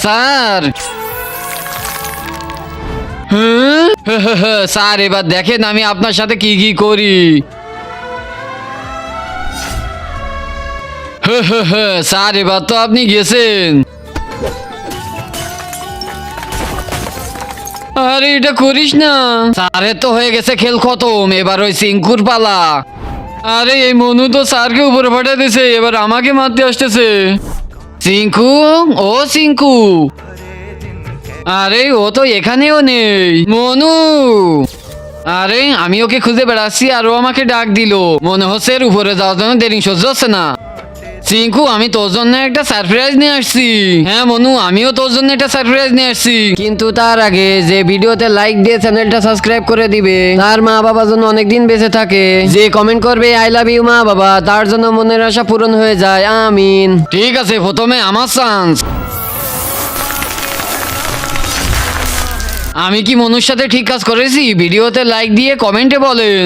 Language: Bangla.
স্যার। স্যার এবার দেখেন আমি আপনার সাথে কি কি করি। স্যার এবার তো আপনি গেছেন। আরে এটা করিস না। স্যারের তো হয়ে গেছে খেল খতম, এবার ওই সিঙ্কুর পালা। আরে এই মনু তো স্যারকে উপরে পাঠিয়ে দিছে, এবার আমাকে মারতে আসতেছে। সিঙ্কু, ও সিঙ্কু। আরে ও তো এখানেও নেই। মনু। আরে আমি ওকে খুঁজে বেড়াচ্ছি আর ও আমাকে ডাক দিল। মনে হচ্ছে এর উপরে যাওয়ার জন্য দেরি সহ্য হচ্ছে না। সিঙ্কু আমি তোর জন্য একটা সারপ্রাইজ নিয়ে আসছি। হ্যাঁ মনু, আমিও তোর জন্য একটা সারপ্রাইজ নিয়ে আসছি। কিন্তু তার আগে যে ভিডিওতে লাইক দিয়ে চ্যানেলটা সাবস্ক্রাইব করে দিবে, তার মা বাবা যেন অনেকদিন বেঁচে থাকে, যে কমেন্ট করবে আই লাভ ইউ মা বাবা, তার জন্য মনের আশা পূরণ হয়ে যায়, আমিন। ঠিক আছে, প্রথমে আমার চান্স। আমি কি মনুর সাথে ঠিক কাজ করেছি? ভিডিওতে লাইক দিয়ে কমেন্টে বলেন।